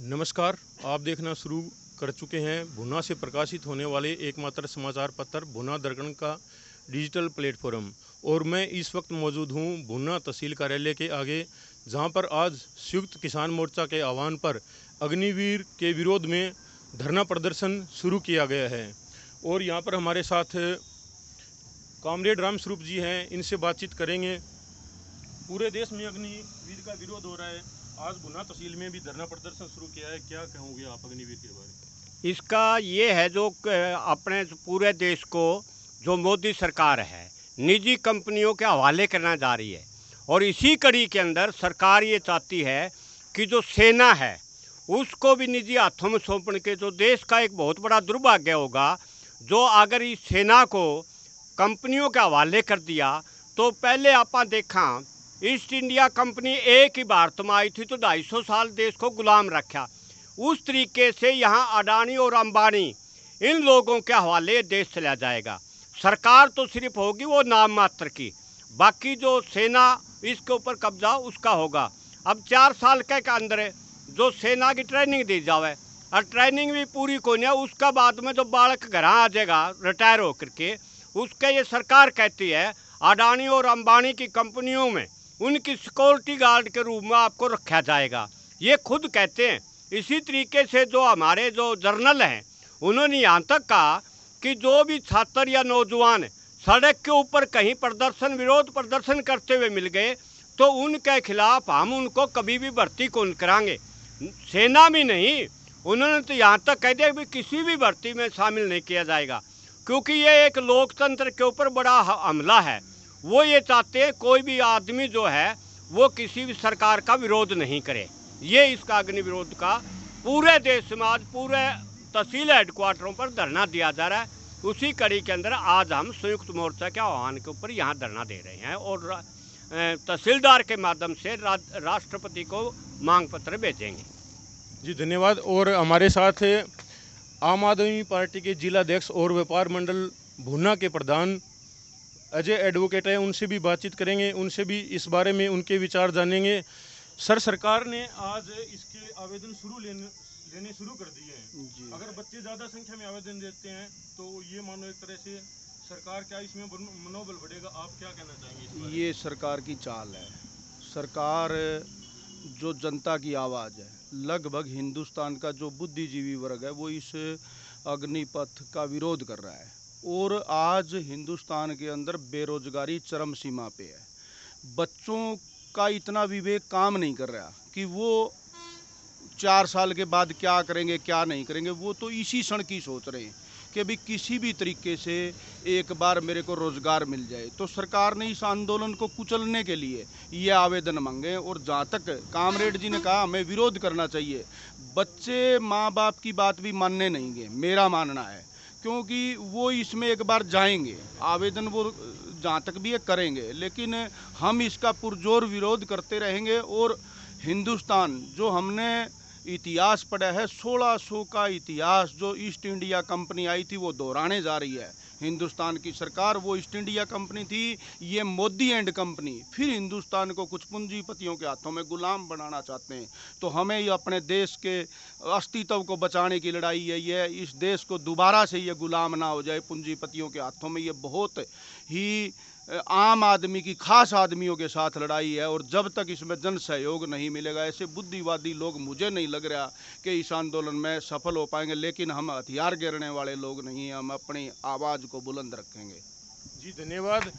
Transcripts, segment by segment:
नमस्कार। आप देखना शुरू कर चुके हैं भुना से प्रकाशित होने वाले एकमात्र समाचार पत्र भुना दर्पण का डिजिटल प्लेटफॉर्म। और मैं इस वक्त मौजूद हूं भुना तहसील कार्यालय के आगे, जहां पर आज संयुक्त किसान मोर्चा के आह्वान पर अग्निवीर के विरोध में धरना प्रदर्शन शुरू किया गया है। और यहां पर हमारे साथ कामरेड राम स्वरूप जी हैं, इनसे बातचीत करेंगे। पूरे देश में अग्निवीर का विरोध हो रहा है, आज भुना तहसील में भी धरना प्रदर्शन शुरू किया है। क्या कहोगे आप अग्निवीर के बारे में? इसका ये है जो अपने पूरे देश को जो मोदी सरकार है निजी कंपनियों के हवाले करना जा रही है, और इसी कड़ी के अंदर सरकार ये चाहती है कि जो सेना है उसको भी निजी हाथों में सौंपने के, जो देश का एक बहुत बड़ा दुर्भाग्य होगा। जो अगर इस सेना को कंपनियों के हवाले कर दिया, तो पहले आप देखा ईस्ट इंडिया कंपनी एक ही भारत में आई थी तो 250 साल देश को गुलाम रखा। उस तरीके से यहाँ अडानी और अंबानी इन लोगों के हवाले देश चला जाएगा। सरकार तो सिर्फ होगी वो नाम मात्र की, बाकी जो सेना इसके ऊपर कब्जा उसका होगा। अब 4 साल के अंदर जो सेना की ट्रेनिंग दी जावे, और ट्रेनिंग भी पूरी को नहीं, उसका बाद में जो बालक घर आ जाएगा रिटायर होकर के, उसके ये सरकार कहती है अडानी और अंबानी की कंपनियों में उनकी सिक्योरिटी गार्ड के रूप में आपको रखा जाएगा, ये खुद कहते हैं। इसी तरीके से जो हमारे जो जर्नल हैं उन्होंने यहाँ तक कहा कि जो भी छात्र या नौजवान सड़क के ऊपर कहीं विरोध प्रदर्शन करते हुए मिल गए तो उनके खिलाफ हम उनको कभी भी भर्ती कौन कराएंगे, सेना में नहीं। उन्होंने तो यहाँ तक कह दिया कि किसी भी भर्ती में शामिल नहीं किया जाएगा, क्योंकि ये एक लोकतंत्र के ऊपर बड़ा हमला है। वो ये चाहते हैं कोई भी आदमी जो है वो किसी भी सरकार का विरोध नहीं करे। ये इसका अग्नि विरोध का पूरे देश समाज पूरे तहसील हेडक्वार्टरों पर धरना दिया जा रहा है। उसी कड़ी के अंदर आज हम संयुक्त मोर्चा के आह्वान के ऊपर यहाँ धरना दे रहे हैं और तहसीलदार के माध्यम से राष्ट्रपति को मांग पत्र भेजेंगे। जी धन्यवाद। और हमारे साथ आम आदमी पार्टी के जिलाध्यक्ष और व्यापार मंडल भुना के प्रधान अजय एडवोकेट है, उनसे भी बातचीत करेंगे, उनसे भी इस बारे में उनके विचार जानेंगे। सर, सरकार ने आज इसके आवेदन लेने शुरू कर दिए हैं। अगर बच्चे ज़्यादा संख्या में आवेदन देते हैं तो ये मानो एक तरह से सरकार क्या इसमें मनोबल बढ़ेगा, आप क्या कहना चाहेंगे इस बारे में? ये सरकार की चाल है। सरकार जो जनता की आवाज़ है, लगभग हिंदुस्तान का जो बुद्धिजीवी वर्ग है वो इस अग्निपथ का विरोध कर रहा है। और आज हिंदुस्तान के अंदर बेरोजगारी चरम सीमा पे है। बच्चों का इतना विवेक काम नहीं कर रहा कि वो 4 साल के बाद क्या करेंगे क्या नहीं करेंगे, वो तो इसी क्षण की सोच रहे हैं कि अभी किसी भी तरीके से एक बार मेरे को रोज़गार मिल जाए। तो सरकार ने इस आंदोलन को कुचलने के लिए ये आवेदन मांगे। और जहाँ तक कामरेड जी ने कहा हमें विरोध करना चाहिए, बच्चे माँ बाप की बात भी मानने नहीं गए, मेरा मानना है, क्योंकि वो इसमें एक बार जाएंगे, आवेदन वो जहाँ तक भी ये करेंगे, लेकिन हम इसका पुरजोर विरोध करते रहेंगे। और हिंदुस्तान जो हमने इतिहास पढ़ा है, 1600 का इतिहास जो ईस्ट इंडिया कंपनी आई थी वो दोहराने जा रही है। हिंदुस्तान की सरकार वो ईस्ट इंडिया कंपनी थी, ये मोदी एंड कंपनी फिर हिंदुस्तान को कुछ पूंजीपतियों के हाथों में गुलाम बनाना चाहते हैं। तो हमें ये अपने देश के अस्तित्व को बचाने की लड़ाई है। ये इस देश को दोबारा से ये गुलाम ना हो जाए पूंजीपतियों के हाथों में। ये बहुत ही आम आदमी की, खास आदमियों के साथ लड़ाई है। और जब तक इसमें जन सहयोग नहीं मिलेगा, ऐसे बुद्धिवादी लोग मुझे नहीं लग रहा कि इस आंदोलन में सफल हो पाएंगे। लेकिन हम हथियार गिरने वाले लोग नहीं हैं, हम अपनी आवाज़ को बुलंद रखेंगे। जी धन्यवाद।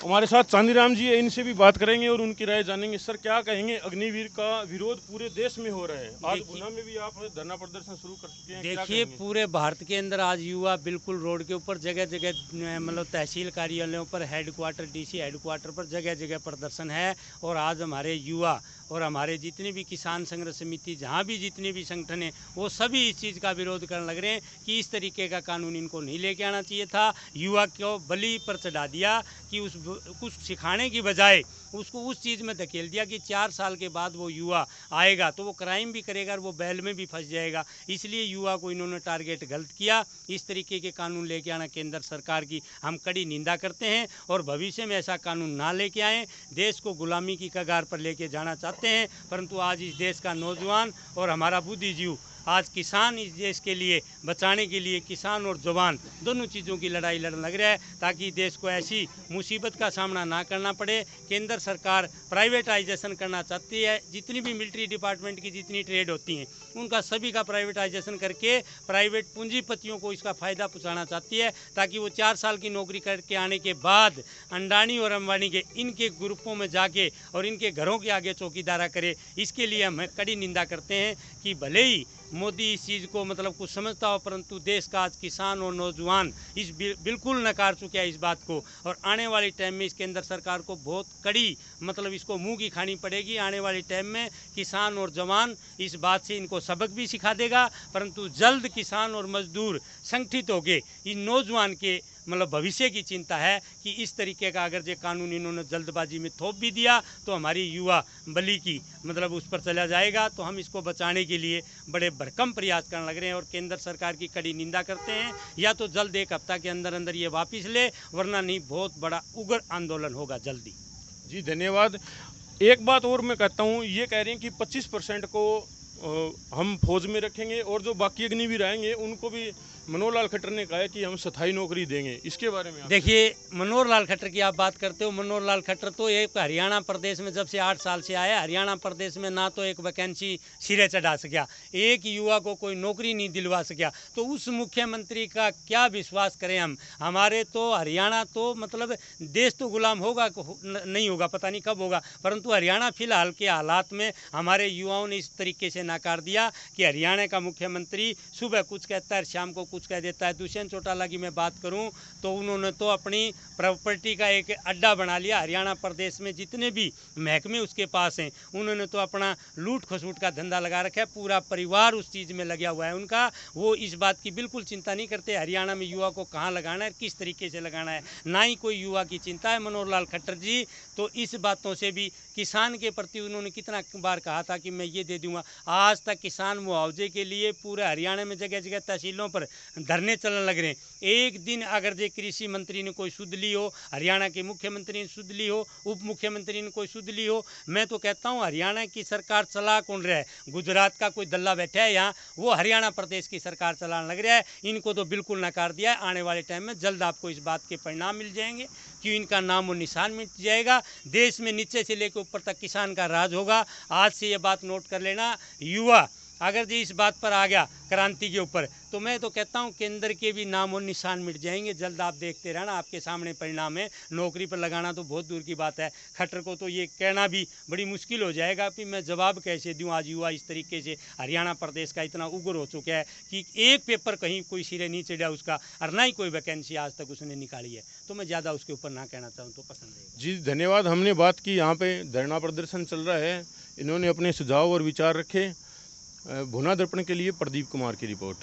हमारे साथ चांदीराम जी है, इनसे भी बात करेंगे और उनकी राय जानेंगे। सर, क्या कहेंगे, अग्निवीर का विरोध पूरे देश में हो रहा है, आज भुना में भी आप धरना प्रदर्शन शुरू कर चुके हैं। देखिए, पूरे भारत के अंदर आज युवा बिल्कुल रोड के ऊपर जगह जगह मतलब तहसील कार्यालयों पर, हेडक्वार्टर डीसी हेडक्वार्टर पर जगह जगह प्रदर्शन है। और आज हमारे युवा और हमारे जितने भी किसान संघर्ष समिति, जहाँ भी जितने भी संगठन हैं, वो सभी इस चीज़ का विरोध करने लग रहे हैं कि इस तरीके का कानून इनको नहीं लेके आना चाहिए था। युवा को बलि पर चढ़ा दिया कि उस कुछ सिखाने की बजाय उसको उस चीज़ में धकेल दिया कि 4 साल के बाद वो युवा आएगा तो वो क्राइम भी करेगा और वो बैल में भी फंस जाएगा। इसलिए युवा को इन्होंने टारगेट गलत किया। इस तरीके के कानून लेके आना केंद्र सरकार की हम कड़ी निंदा करते हैं और भविष्य में ऐसा कानून ना लेके आएँ। देश को गुलामी की कगार पर लेके जाना चाहते चाहते हैं, परंतु आज इस देश का नौजवान और हमारा बुद्धिजीव, आज किसान इस देश के लिए बचाने के लिए किसान और जवान दोनों चीज़ों की लड़ाई लड़ने लग रहा है, ताकि देश को ऐसी मुसीबत का सामना ना करना पड़े। केंद्र सरकार प्राइवेटाइजेशन करना चाहती है, जितनी भी मिलिट्री डिपार्टमेंट की जितनी ट्रेड होती हैं उनका सभी का प्राइवेटाइजेशन करके प्राइवेट पूंजीपतियों को इसका फ़ायदा पहुँचाना चाहती है, ताकि वो 4 साल की नौकरी करके आने के बाद अंडानी और अंबानी के इनके ग्रुपों में जाके और इनके घरों के आगे चौकीदारा करे। इसके लिए हम कड़ी निंदा करते हैं कि भले ही मोदी इस चीज़ को मतलब कुछ समझता हो, परंतु देश का आज किसान और नौजवान इस बिल्कुल नकार चुके हैं इस बात को, और आने वाले टाइम में इस केंद्र सरकार को बहुत कड़ी मतलब इसको मुंह की खानी पड़ेगी। आने वाले टाइम में किसान और जवान इस बात से इनको सबक भी सिखा देगा, परंतु जल्द किसान और मजदूर संगठित होके इन नौजवान के मतलब भविष्य की चिंता है कि इस तरीके का अगर ये कानून इन्होंने जल्दबाजी में थोप भी दिया तो हमारी युवा बली की मतलब उस पर चला जाएगा। तो हम इसको बचाने के लिए बड़े भरकम प्रयास करने लग रहे हैं और केंद्र सरकार की कड़ी निंदा करते हैं। या तो जल्द 1 हफ्ता के अंदर अंदर ये वापस ले, वरना नहीं बहुत बड़ा उग्र आंदोलन होगा जल्दी। जी धन्यवाद। एक बात और मैं कहता हूँ, ये कह रहे हैं कि 25% को हम फौज में रखेंगे और जो बाकी अग्निवीर आएंगे उनको भी मनोहर लाल खट्टर ने कहा है कि हम स्थायी नौकरी देंगे। इसके बारे में देखिए, मनोहर लाल खट्टर की आप बात करते हो, मनोहर लाल खट्टर तो एक हरियाणा प्रदेश में जब से 8 साल से आया, हरियाणा प्रदेश में ना तो एक वैकेंसी सिरे चढ़ा सका, एक युवा को कोई नौकरी नहीं दिलवा सका, तो उस मुख्यमंत्री का क्या विश्वास करें हम। हमारे तो हरियाणा तो मतलब देश तो गुलाम होगा नहीं होगा, पता नहीं कब होगा, परंतु हरियाणा फिलहाल के हालात में हमारे युवाओं ने इस तरीके से नकार दिया कि हरियाणा का मुख्यमंत्री सुबह कुछ कहता है, शाम को कुछ कह देता है। दुष्यंत चौटाला की मैं बात करूं तो उन्होंने तो अपनी प्रॉपर्टी का एक अड्डा बना लिया। हरियाणा प्रदेश में जितने भी महकमे उसके पास हैं उन्होंने तो अपना लूट खसूट का धंधा लगा रखा है, पूरा परिवार उस चीज़ में लगा हुआ है उनका। वो इस बात की बिल्कुल चिंता नहीं करते हरियाणा में युवा को कहाँ लगाना है, किस तरीके से लगाना है, ना ही कोई युवा की चिंता है मनोहर लाल खट्टर जी। तो इस बातों से भी किसान के प्रति उन्होंने कितना बार कहा था कि मैं ये दे दूंगा, आज तक किसान मुआवजे के लिए पूरे हरियाणा में जगह जगह तहसीलों पर धरने चलने लग रहे हैं। एक दिन अगर जो कृषि मंत्री ने कोई सुध ली हो, हरियाणा के मुख्यमंत्री ने सुध ली हो, उप मुख्यमंत्री ने कोई सुध ली हो, मैं तो कहता हूँ हरियाणा की सरकार चला कौन रहा है। गुजरात का कोई दल्ला बैठा है यहाँ, वो हरियाणा प्रदेश की सरकार चलाने लग रहा है। इनको तो बिल्कुल नकार दिया है। आने वाले टाइम में जल्द आपको इस बात के परिणाम मिल जाएंगे कि इनका नाम और निशान मिट जाएगा। देश में नीचे से लेकर ऊपर तक किसान का राज होगा। आज से ये बात नोट कर लेना, युवा अगर जी इस बात पर आ गया क्रांति के ऊपर, तो मैं तो कहता हूं केंद्र के भी नाम और निशान मिट जाएंगे। जल्द आप देखते रहना, आपके सामने परिणाम है। नौकरी पर लगाना तो बहुत दूर की बात है, खट्टर को तो ये कहना भी बड़ी मुश्किल हो जाएगा कि मैं जवाब कैसे दूं। आज युवा इस तरीके से हरियाणा प्रदेश का इतना उग्र हो चुका है कि एक पेपर कहीं कोई सिरे नहीं चढ़ा उसका, और ना ही कोई वैकेंसी आज तक उसने निकाली है। तो मैं ज़्यादा उसके ऊपर ना कहना चाहूँ तो पसंद है। जी धन्यवाद। हमने बात की, यहाँ पे धरना प्रदर्शन चल रहा है, इन्होंने अपने सुझाव और विचार रखे। भुना दर्पण के लिए प्रदीप कुमार की रिपोर्ट।